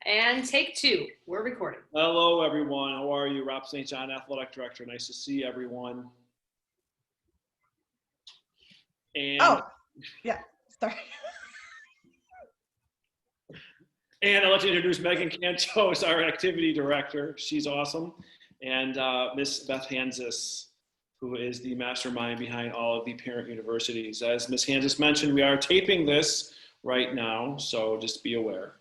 And take two. We're recording. Hello, everyone. How are you? Rob St. John, Athletic Director. Nice to see everyone. And Sorry. And I'd like to introduce Megan Cantos, our Activity Director. She's awesome. And Miss Beth Hansis, who is the mastermind behind all of the parent universities. As Miss Hansis mentioned, we are taping this right now, so just be aware.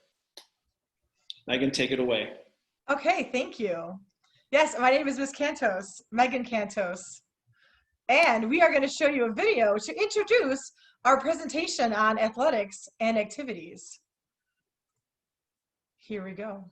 Megan, take it away. Okay, thank you. Yes, my name is Miss Cantos, Megan Cantos. And we are going to show you a video to introduce our presentation on athletics and activities. Here we go.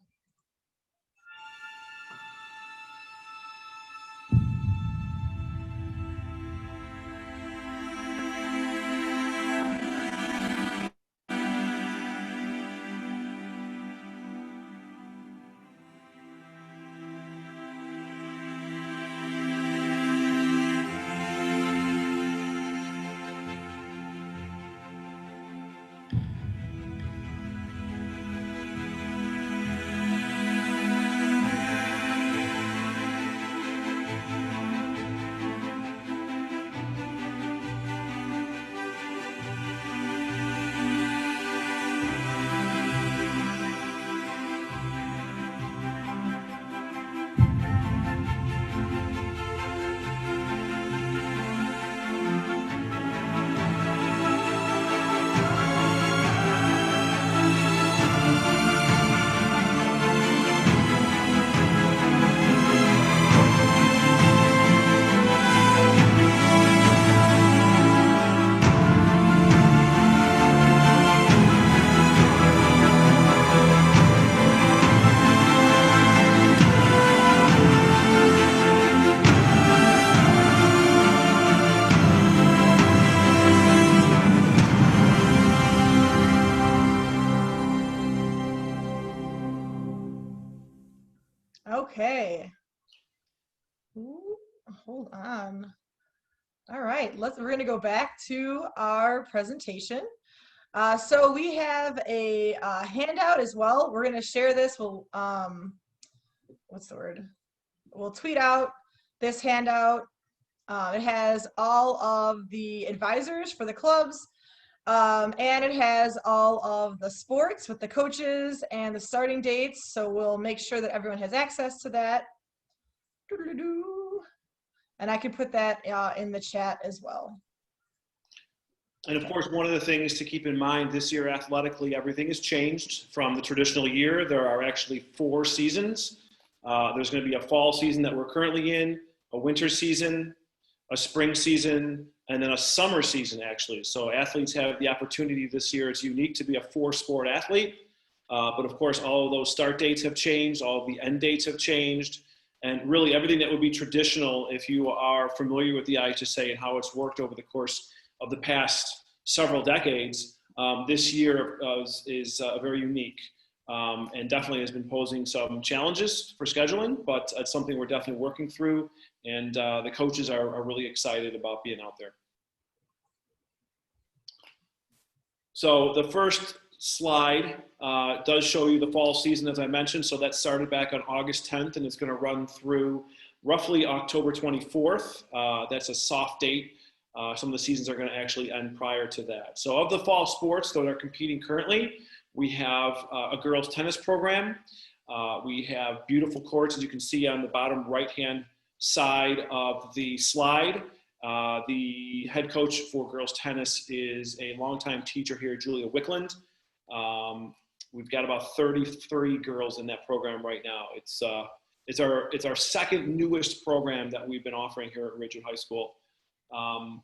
Okay. Ooh, hold on. All right, we're going to go back to our presentation. So we have a handout as well. We're going to share this. We'll what's the word? We'll tweet out this handout. It has all of the advisors for the clubs, and it has all of the sports with the coaches and the starting dates. So we'll make sure that everyone has access to that. And I can put that in the chat as well. And of course, one of the things to keep in mind this year athletically, everything has changed from the traditional year. There are actually 4 seasons. There's going to be a fall season that we're currently in, a winter season, a spring season, and then a summer season, actually. So athletes have the opportunity this year. It's unique to be a 4-sport athlete. But of course, all of those start dates have changed. All of the end dates have changed. And really everything that would be traditional, if you are familiar with the IHSA and how it's worked over the course of the past several decades, this year is very unique and definitely has been posing some challenges for scheduling, but it's something we're definitely working through, and the coaches are really excited about being out there. So the first slide does show you the fall season, as I mentioned. So that started back on August 10th, and it's going to run through roughly October 24th. That's a soft date. Some of the seasons are going to actually end prior to that. So of the fall sports that are competing currently, we have a girls tennis program. We have beautiful courts, as you can see on the bottom right-hand side of the slide. The head coach for girls tennis is a longtime teacher here, Julia WICKLUND. We've got about 33 girls in that program right now. It's our second newest program that we've been offering here at Ridgewood High School. And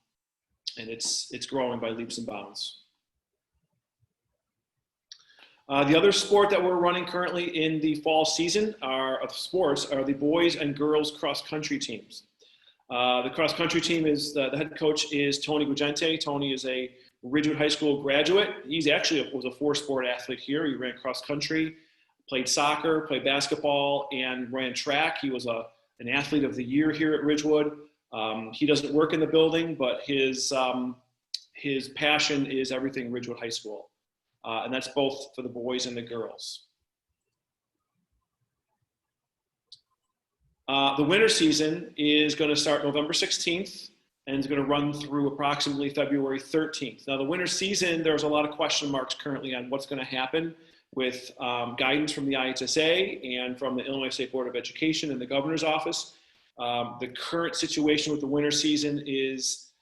it's growing by leaps and bounds. The other sport that we're running currently in the fall season of sports are the boys and girls cross-country teams. The cross-country team is, the head coach is Tony GUAGENTI. Tony is a Ridgewood High School graduate. He's actually was a 4-sport athlete here. He ran cross-country, played soccer, played basketball, and ran track. He was an athlete of the year here at Ridgewood. He doesn't work in the building, but his passion is everything Ridgewood High School. And that's both for the boys and the girls. The winter season is going to start November 16th and is going to run through approximately February 13th. Now, the winter season, there's a lot of question marks currently on what's going to happen with guidance from the IHSA and from the Illinois State Board of Education and the governor's office. The current situation with the winter season is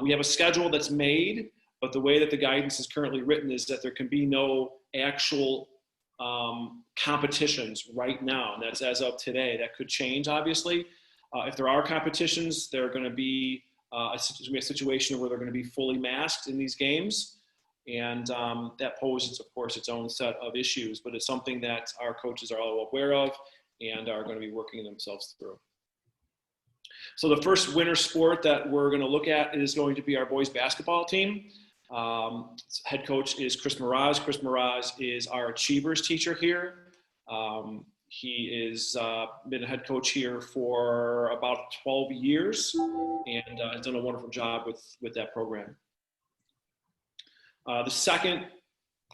we have a schedule that's made, but the way that the guidance is currently written is that there can be no actual competitions right now. And that's as of today. That could change, obviously. If there are competitions, they're going to be a situation where they're going to be fully masked in these games. And that poses, of course, its own set of issues, but it's something that our coaches are all aware of and are going to be working themselves through. So the first winter sport that we're going to look at is going to be our boys basketball team. Head coach is Chris MROZ. Chris MROZ is our Achievers teacher here. He is been a head coach here for about 12 years and has done a wonderful job with that program. The second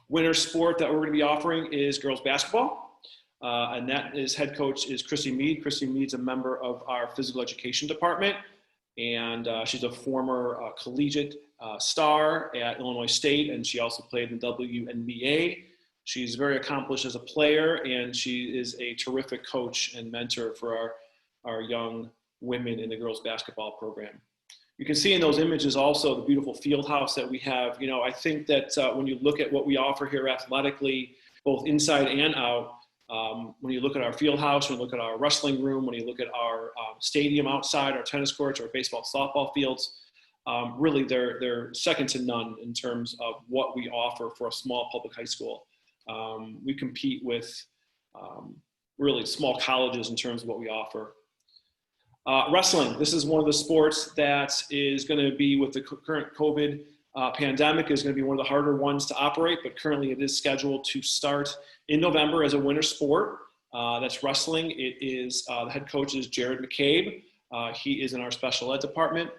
winter sport that we're going to be offering is girls basketball. And that is head coach is KRISTI MEADE. KRISTI MEADE's a member of our physical education department. And she's a former collegiate star at Illinois State, and she also played in the WNBA. She's very accomplished as a player, and she is a terrific coach and mentor for our young women in the girls basketball program. You can see in those images also the beautiful field house that we have. You know, I think that when you look at what we offer here athletically, both inside and out, when you look at our field house, when you look at our wrestling room, when you look at our stadium outside, our tennis courts, our baseball, softball fields, really they're second to none in terms of what we offer for a small public high school. We compete with really small colleges in terms of what we offer. Wrestling, this is one of the sports that is going to be, with the current COVID pandemic, is going to be one of the harder ones to operate, but currently it is scheduled to start in November as a winter sport. That's wrestling. It is, the head coach is Jared McCabe. He is in our special ed department.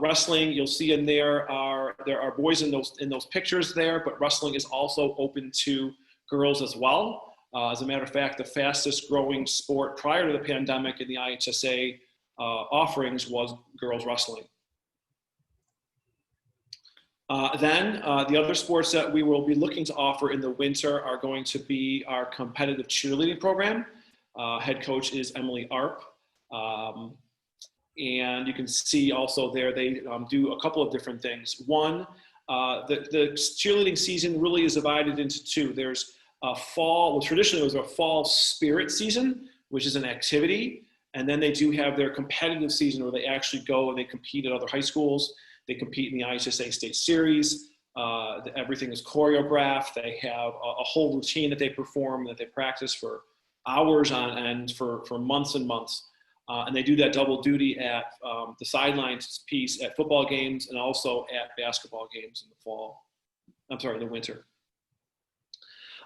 Wrestling, you'll see in there are boys in those pictures there, but wrestling is also open to girls as well. As a matter of fact, the fastest growing sport prior to the pandemic in the IHSA offerings was girls wrestling. The other sports that we will be looking to offer in the winter are going to be our competitive cheerleading program. Head coach is Emily Arp. And you can see also there they do a couple of different things. One, the cheerleading season really is divided into two. There's a fall, well, traditionally it was a fall spirit season, which is an activity. And then they do have their competitive season where they actually go and they compete at other high schools. They compete in the IHSA State Series. Everything is choreographed. They have a whole routine that they perform, that they practice for hours on end for months and months. And they do that double duty at the sidelines piece at football games and also at basketball games in the fall. I'm sorry, in the winter.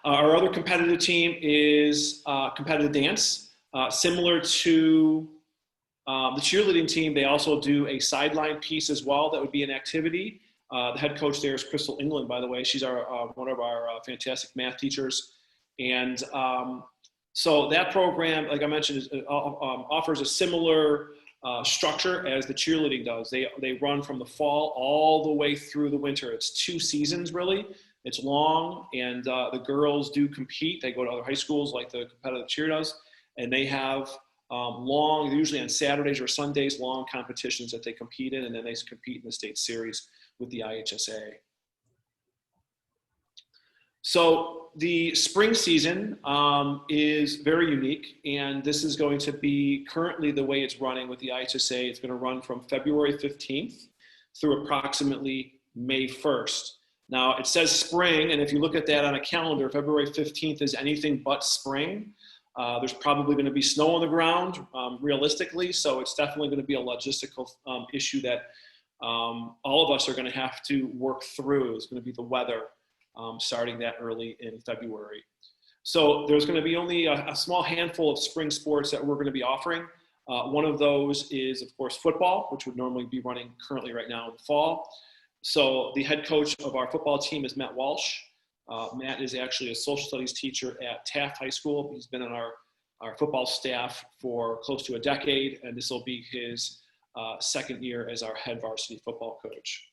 Our other competitive team is competitive dance. Similar to the cheerleading team, they also do a sideline piece as well. That would be an activity. The head coach there is Crystal England, by the way. She's one of our fantastic math teachers. And so that program, like I mentioned, offers a similar structure as the cheerleading does. They run from the fall all the way through the winter. It's 2 seasons, really. It's long, and the girls do compete. They go to other high schools like the competitive cheer does, and they have long, usually on Saturdays or Sundays, long competitions that they compete in, and then they compete in the state series with the IHSA. So the spring season is very unique, and this is going to be currently the way it's running with the IHSA. It's going to run from February 15th through approximately May 1st. Now it says spring, and if you look at that on a calendar, February 15th is anything but spring. There's probably going to be snow on the ground, realistically, so it's definitely going to be a logistical issue that all of us are going to have to work through. It's going to be the weather starting that early in February. So there's going to be only a small handful of spring sports that we're going to be offering. One of those is, of course, football, which would normally be running currently right now in the fall. So the head coach of our football team is Matt Walsh. Matt is actually a social studies teacher at Taft High School. He's been on our our football staff for close to a decade, and this will be his second year as our head varsity football coach.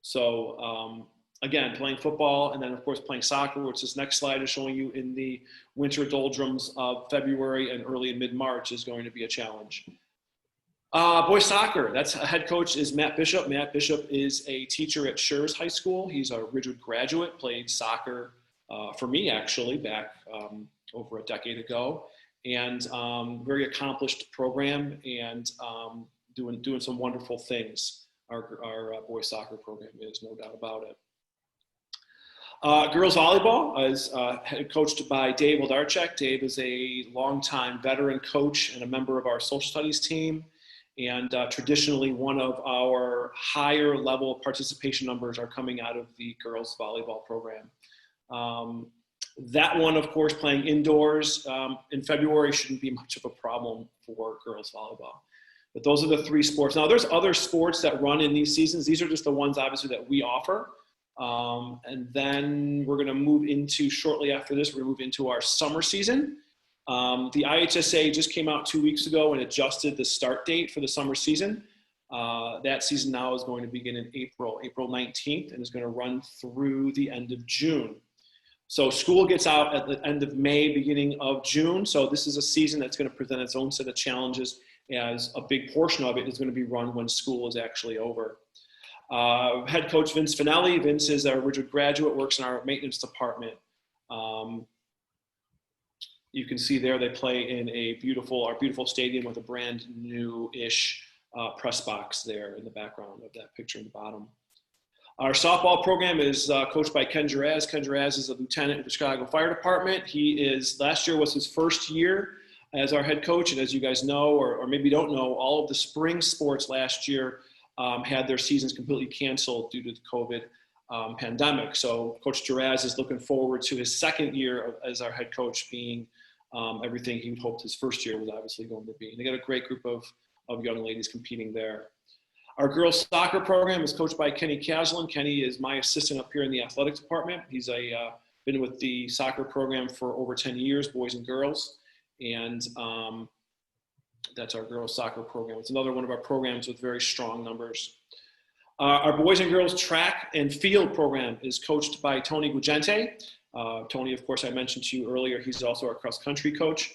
So again, playing football and then of course playing soccer, which this next slide is showing you in the winter doldrums of February and early and mid-March, is going to be a challenge. Boys soccer, that's head coach is Matt Bishop. Matt Bishop is a teacher at Schurz High School. He's a Ridgewood graduate, played soccer for me actually back over a decade ago, and very accomplished program, and doing some wonderful things. Our boys soccer program is, no doubt about it. Girls volleyball is coached by Dave Wildarchek. Dave is a longtime veteran coach and a member of our social studies team, and traditionally one of our higher level participation numbers are coming out of the girls volleyball program. That one, of course, playing indoors in February shouldn't be much of a problem for girls volleyball. But those are the three sports. Now, there's other sports that run in these seasons. These are just the ones, obviously, that we offer. And then we're going to move into, shortly after this, we're going to move into our summer season. The IHSA just came out 2 weeks ago and adjusted the start date for the summer season. That season now is going to begin in April 19th, and is going to run through the end of June. So school gets out at the end of May, beginning of June. So this is a season that's going to present its own set of challenges, as a big portion of it is going to be run when school is actually over. Head coach Vince Finelli. Vince is our Ridgewood graduate, works in our maintenance department. You can see there they play in our beautiful stadium with a brand new-ish press box there in the background of that picture in the bottom. Our softball program is coached by Ken Geraz. Ken Geraz is a lieutenant in the Chicago Fire Department. Last year was his first year as our head coach, and as you guys know, or maybe don't know, all of the spring sports last year had their seasons completely canceled due to the COVID pandemic. So Coach Geraz is looking forward to his second year as our head coach, being everything he hoped his first year was obviously going to be. And they got a great group of young ladies competing there. Our girls soccer program is coached by Kenny CASLIN. Kenny is my assistant up here in the athletics department. He's been with the soccer program for over 10 years, boys and girls. And that's our girls soccer program. It's another one of our programs with very strong numbers. Our boys and girls track and field program is coached by Tony GUAGENTI. Tony, of course, I mentioned to you earlier, he's also our cross country coach.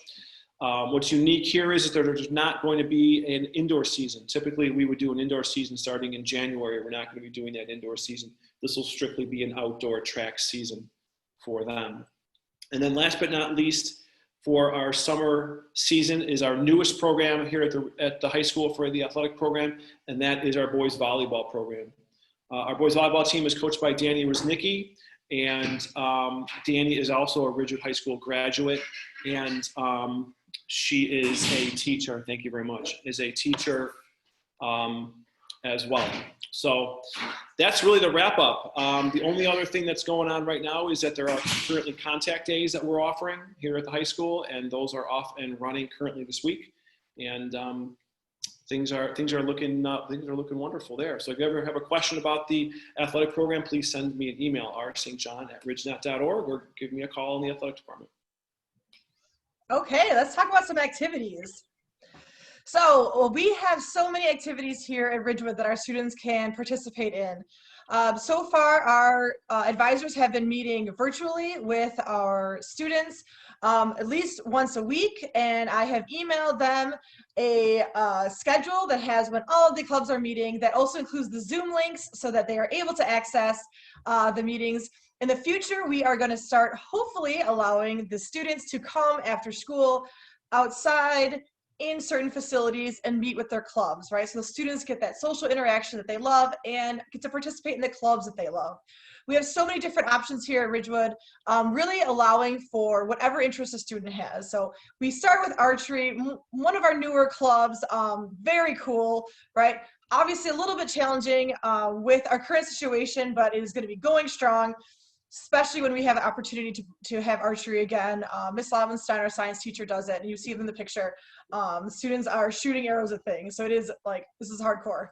What's unique here is that there's not going to be an indoor season. Typically, we would do an indoor season starting in January. We're not going to be doing that indoor season. This will strictly be an outdoor track season for them. And then last but not least, for our summer season is our newest program here at the high school for the athletic program, and that is our boys volleyball program. Our boys volleyball team is coached by DANI RZEWNICKI, and DANI is also a Ridgewood High School graduate, and she is a teacher, thank you very much, is a teacher as well. So that's really the wrap up. The only other thing that's going on right now is that there are currently contact days that we're offering here at the high school, and those are off and running currently this week. And things are looking wonderful there. So if you ever have a question about the athletic program, please send me an email, rstjohn@ridgenet.org, or give me a call in the athletic department. Okay, let's talk about some activities. So we have so many activities here at Ridgewood that our students can participate in. So far, our advisors have been meeting virtually with our students at least once a week, and I have emailed them a schedule that has when all of the clubs are meeting, that also includes the Zoom links so that they are able to access the meetings. In the future, we are going to start hopefully allowing the students to come after school outside in certain facilities and meet with their clubs, right? So the students get that social interaction that they love and get to participate in the clubs that they love. We have so many different options here at Ridgewood, really allowing for whatever interest a student has. So we start with archery, one of our newer clubs, very cool, right? Obviously a little bit challenging with our current situation, but it is going to be going strong, especially when we have an opportunity to have archery again. Miss Lavenstein, our science teacher, does it, and you see them in the picture. The students are shooting arrows at things, so it is like, this is hardcore.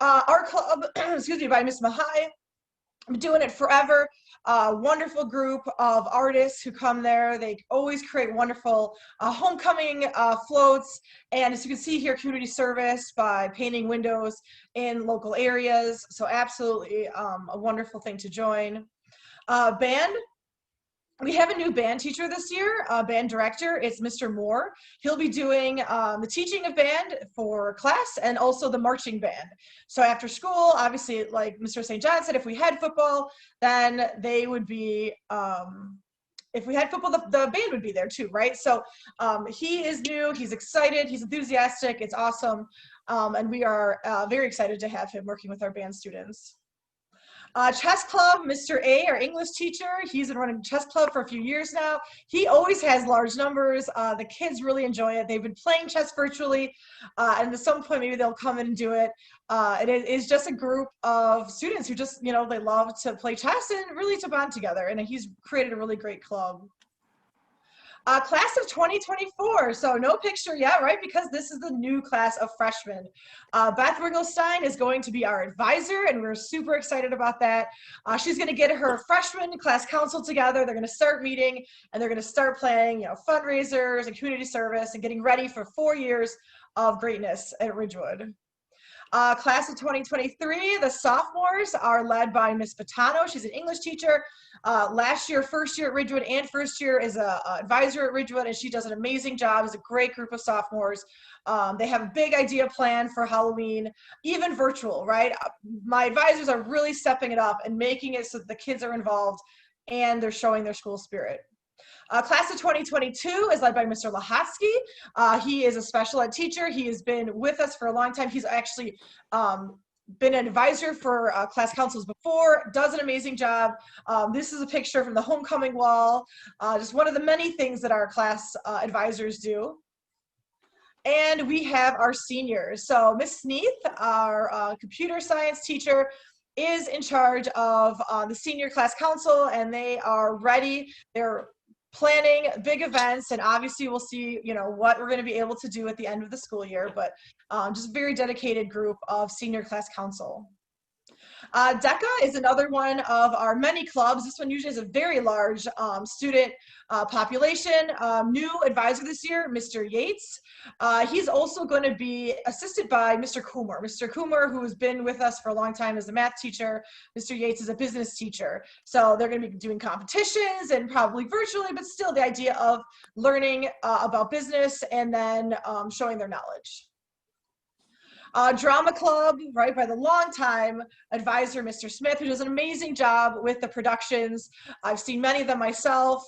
Our club, excuse me, by Miss Mahai, been doing it forever. Wonderful group of artists who come there. They always create wonderful homecoming floats. And as you can see here, community service by painting windows in local areas. So absolutely a wonderful thing to join. Band. We have a new band teacher this year, band director. It's Mr. Moore. He'll be doing the teaching of band for class and also the marching band. So after school, obviously, like Mr. St. John said, if we had football, then they would be, if we had football, the band would be there too, right? So he is new, he's excited, he's enthusiastic, it's awesome. And we are very excited to have him working with our band students. Chess club, Mr. A, our English teacher, he's been running chess club for a few years now. He always has large numbers. The kids really enjoy it. They've been playing chess virtually, and at some point maybe they'll come in and do it. It is just a group of students who just, you know, they love to play chess and really to bond together, and he's created a really great club. Class of 2024, so no picture yet, right? Because this is the new class of freshmen. Beth Ringelstein is going to be our advisor, and we're super excited about that. She's going to get her freshman class council together. They're going to start meeting, and they're going to start planning, you know, fundraisers and community service and getting ready for 4 years of greatness at Ridgewood. Class of 2023, the sophomores are led by Miss Patano. She's an English teacher. Last year, first year at Ridgewood, and first year as an advisor at Ridgewood, and she does an amazing job. It's a great group of sophomores. They have a big idea plan for Halloween, even virtual, right? My advisors are really stepping it up and making it so that the kids are involved and they're showing their school spirit. Class of 2022 is led by Mr. Lahotsky. He is a special ed teacher. He has been with us for a long time. He's actually been an advisor for class councils before, does an amazing job. This is a picture from the homecoming wall, just one of the many things that our class advisors do. And we have our seniors. So Miss Sneath, our computer science teacher, is in charge of the senior class council, and they are ready. They're planning big events, and obviously we'll see, you know, what we're going to be able to do at the end of the school year, but just a very dedicated group of senior class council. DECA is another one of our many clubs. This one usually has a very large student population. New advisor this year, Mr. Yates. He's also going to be assisted by Mr. Coomer. Mr. Coomer, who has been with us for a long time as a math teacher. Mr. Yates is a business teacher. So they're going to be doing competitions and probably virtually, but still the idea of learning about business and then showing their knowledge. Drama club, right, by the longtime advisor, Mr. Smith, who does an amazing job with the productions. I've seen many of them myself.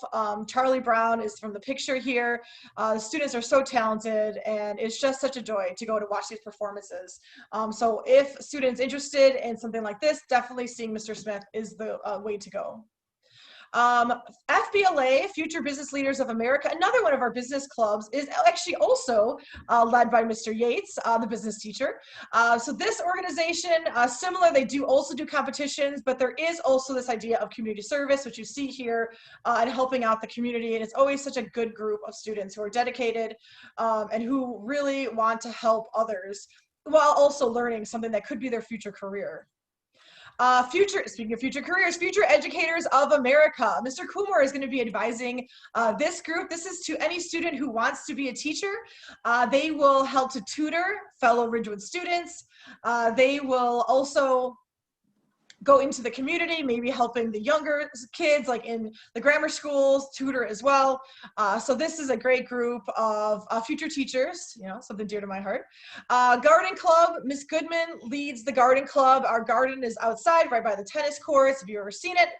Charlie Brown is from the picture here. The students are so talented, and it's just such a joy to go to watch these performances. So if students interested in something like this, definitely seeing Mr. Smith is the way to go. FBLA, Future Business Leaders of America, another one of our business clubs, is actually also led by Mr. Yates, the business teacher. So this organization, similar, they do also do competitions, but there is also this idea of community service, which you see here, and helping out the community. And it's always such a good group of students who are dedicated and who really want to help others while also learning something that could be their future career. Speaking of future careers, Future Educators of America. Mr. Kumar is going to be advising this group. This is to any student who wants to be a teacher. They will help to tutor fellow Ridgewood students. They will also go into the community, maybe helping the younger kids, like in the grammar schools, tutor as well. So this is a great group of future teachers, you know, something dear to my heart. Garden Club, Miss Goodman leads the Garden Club. Our garden is outside, right by the tennis courts. If you've ever seen it,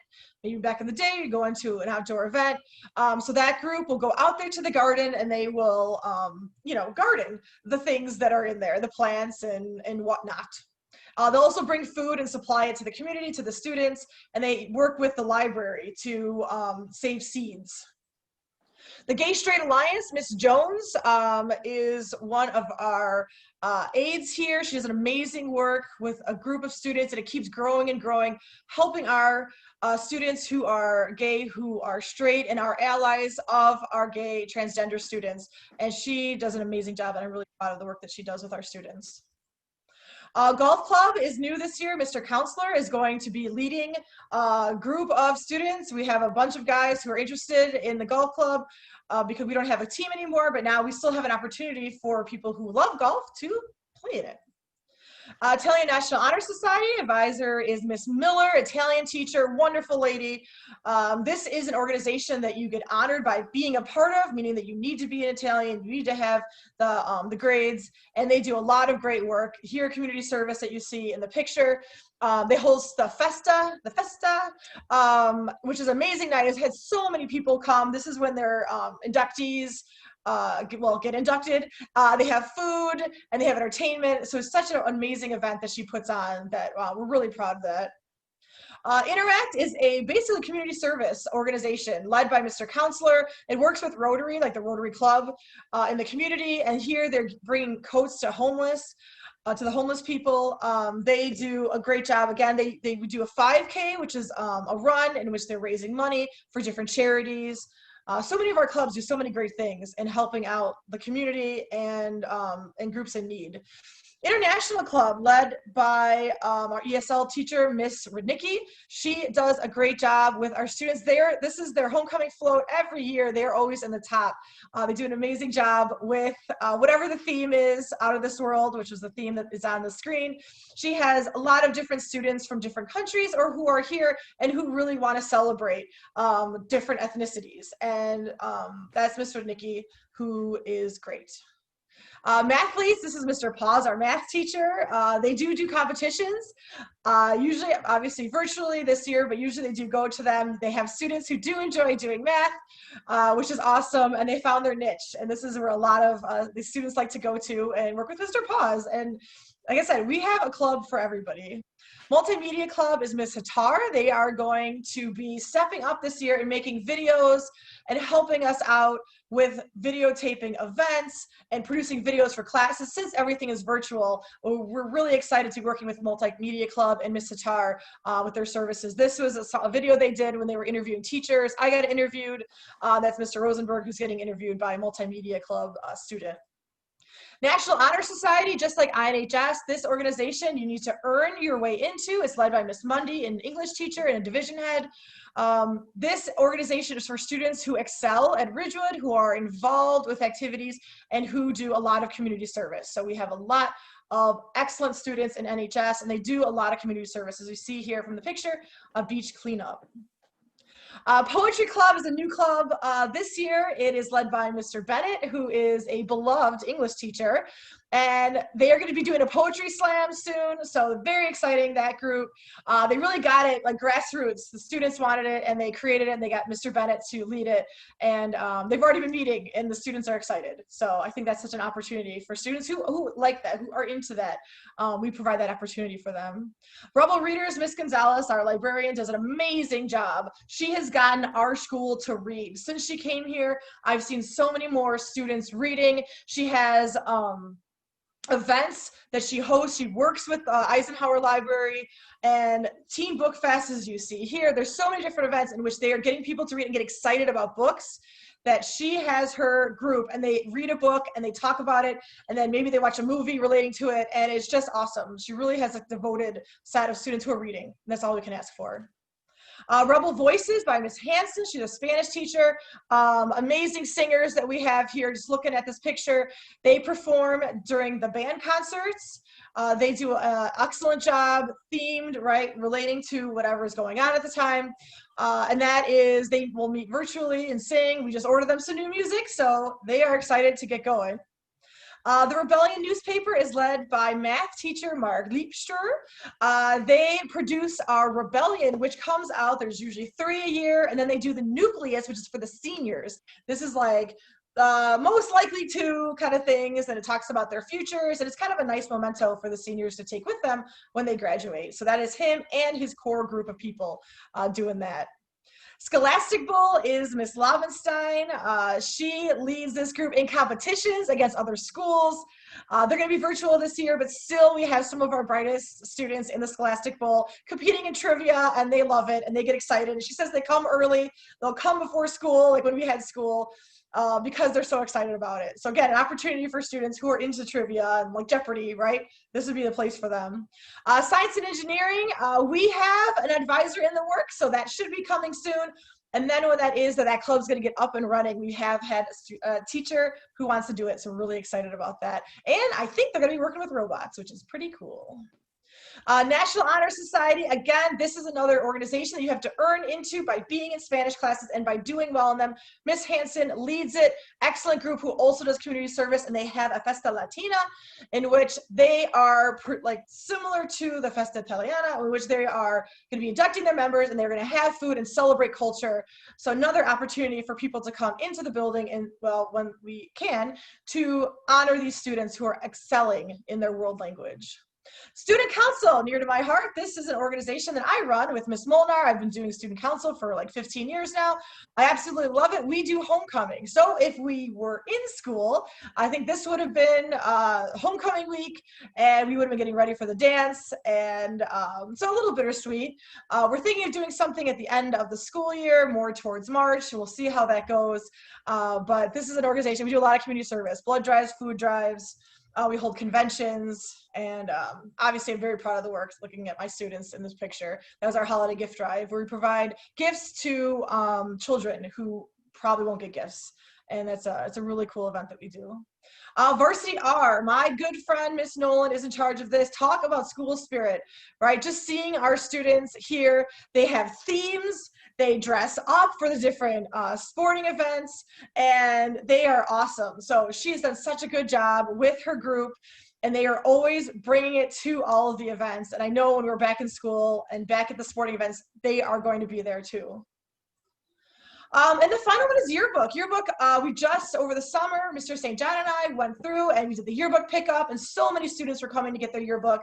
maybe back in the day, you go into an outdoor event. So that group will go out there to the garden, and they will, you know, garden the things that are in there, the plants and whatnot. They'll also bring food and supply it to the community, to the students, and they work with the library to save seeds. The Gay Straight Alliance, Miss Jones, is one of our aides here. She does an amazing work with a group of students, and it keeps growing and growing, helping our students who are gay, who are straight, and our allies of our gay transgender students. And she does an amazing job, and I'm really proud of the work that she does with our students. Golf club is new this year. Mr. Counselor is going to be leading a group of students. We have a bunch of guys who are interested in the golf club because we don't have a team anymore, but now we still have an opportunity for people who love golf to play in it. Italian National Honor Society advisor is Miss Miller, Italian teacher, wonderful lady. This is an organization that you get honored by being a part of, meaning that you need to be an Italian, you need to have the grades, and they do a lot of great work. Here, community service that you see in the picture. They host the Festa, which is an amazing night. It's had so many people come. This is when their inductees get inducted. They have food and they have entertainment. So it's such an amazing event that she puts on that we're really proud of that. Interact is a basically community service organization led by Mr. Counselor. It works with Rotary, like the Rotary Club in the community. And here they're bringing coats to the homeless people. They do a great job. Again, they do a 5K, which is a run in which they're raising money for different charities. So many of our clubs do so many great things in helping out the community and groups in need. International Club, led by our ESL teacher, Miss RZEWNICKI. She does a great job with our students. This is their homecoming float every year. They're always in the top. They do an amazing job with whatever the theme is, Out of This World, which is the theme that is on the screen. She has a lot of different students from different countries or who are here and who really want to celebrate different ethnicities. And that's Miss RZEWNICKI, who is great. Mathletes, this is Mr. Paws, our math teacher. They do competitions, usually, obviously virtually this year, but usually they do go to them. They have students who do enjoy doing math, which is awesome, and they found their niche. And this is where a lot of the students like to go to and work with Mr. Paws. And like I said, we have a club for everybody. Multimedia Club is Miss Hatar. They are going to be stepping up this year and making videos and helping us out with videotaping events and producing videos for classes. Since everything is virtual, we're really excited to be working with Multimedia Club and Miss Hatar with their services. This was a video they did when they were interviewing teachers. I got interviewed. That's Mr. Rosenberg, who's getting interviewed by a Multimedia Club student. National Honor Society, just like INHS, this organization you need to earn your way into. It's led by Miss Mundy, an English teacher and a division head. This organization is for students who excel at Ridgewood, who are involved with activities, and who do a lot of community service. So we have a lot of excellent students in NHS, and they do a lot of community service, as we see here from the picture, a beach cleanup. Poetry Club is a new club this year. It is led by Mr. Bennett, who is a beloved English teacher, and they are going to be doing a poetry slam soon. So very exciting, that group. They really got it like grassroots. The students wanted it and they created it and they got Mr. Bennett to lead it. And they've already been meeting and the students are excited. So I think that's such an opportunity for students who like that, who are into that. We provide that opportunity for them. Rebel Readers, Miss Gonzalez, our librarian, does an amazing job. She has gotten our school to read. Since she came here, I've seen so many more students reading. She has events that she hosts. She works with Eisenhower Library and Teen Book Fest, as you see here. There's so many different events in which they are getting people to read and get excited about books, that she has her group and they read a book and they talk about it and then maybe they watch a movie relating to it, and it's just awesome. She really has a devoted set of students who are reading, and that's all we can ask for. Rebel Voices by Miss Hanson. She's a Spanish teacher. Amazing singers that we have here. Just looking at this picture, they perform during the band concerts. They do an excellent job, themed, right, relating to whatever is going on at the time. And that is, they will meet virtually and sing. We just ordered them some new music, so they are excited to get going. The Rebellion newspaper is led by math teacher Mark Liebster. They produce our Rebellion, which comes out, there's usually 3 a year, and then they do the Nucleus, which is for the seniors. This is like most likely to kind of things, and it talks about their futures, and it's kind of a nice memento for the seniors to take with them when they graduate. So that is him and his core group of people doing that. Scholastic Bowl is Miss Lovenstein. She leads this group in competitions against other schools. They're going to be virtual this year, but still we have some of our brightest students in the Scholastic Bowl competing in trivia, and they love it and they get excited. And she says they come early, they'll come before school, like when we had school. because they're so excited about it. So again, an opportunity for students who are into trivia and like Jeopardy, right? This would be the place for them. Science and engineering, we have an advisor in the works, so that should be coming soon. And then when that is, that club's going to get up and running. We have had a teacher who wants to do it, so we're really excited about that. And I think they're going to be working with robots, which is pretty cool. National Honor Society, again, this is another organization that you have to earn into by being in Spanish classes and by doing well in them. Miss Hanson leads it, excellent group who also does community service, and they have a Festa Latina in which they are like similar to the Festa Italiana, in which they are going to be inducting their members and they're going to have food and celebrate culture. So another opportunity for people to come into the building and, well, when we can, to honor these students who are excelling in their world language. Student Council, near to my heart. This is an organization that I run with Miss Molnar. I've been doing student council for like 15 years now. I absolutely love it. We do homecoming. So if we were in school, I think this would have been homecoming week, and we would have been getting ready for the dance, and so a little bittersweet. We're thinking of doing something at the end of the school year, more towards March. We'll see how that goes. But this is an organization. We do a lot of community service, blood drives, food drives. We hold conventions, and obviously I'm very proud of the work, looking at my students in this picture. That was our holiday gift drive, where we provide gifts to children who probably won't get gifts. And it's a really cool event that we do. Varsity R, my good friend, Miss Nolan, is in charge of this. Talk about school spirit, right? Just seeing our students here, they have themes. They dress up for the different sporting events, and they are awesome. So she's done such a good job with her group, and they are always bringing it to all of the events. And I know when we're back in school and back at the sporting events, they are going to be there too. And the final one is yearbook. Yearbook, we just, over the summer, Mr. St. John and I went through and we did the yearbook pickup, and so many students were coming to get their yearbook.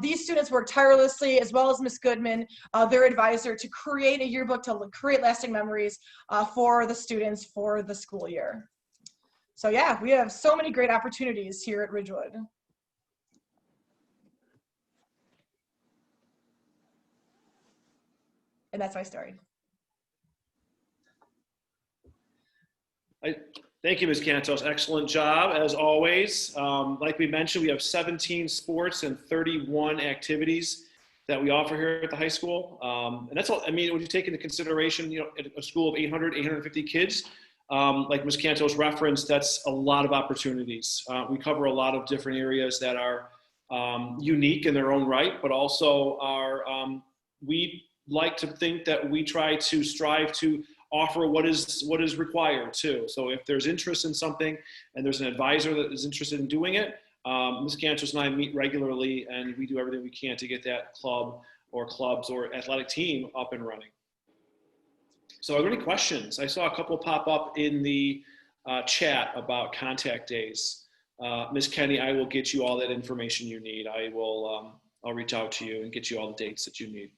These students worked tirelessly, as well as Miss Goodman, their advisor, to create a yearbook to create lasting memories for the students for the school year. So yeah, we have so many great opportunities here at Ridgewood. And that's my story. Thank you, Ms. Cantos. Excellent job, as always. Like we mentioned, we have 17 sports and 31 activities that we offer here at the high school. And that's all. I mean, when you take into consideration, you know, a school of 800, 850 kids, like Ms. Cantos referenced, that's a lot of opportunities. We cover a lot of different areas that are unique in their own right, but also are, we like to think that we try to strive to offer what is required too. So if there's interest in something and there's an advisor that is interested in doing it, Ms. Cantos and I meet regularly, and we do everything we can to get that club or clubs or athletic team up and running. So are there any questions? I saw a couple pop up in the chat about contact days. Ms. Kenny, I will get you all that information you need. I'll reach out to you and get you all the dates that you need.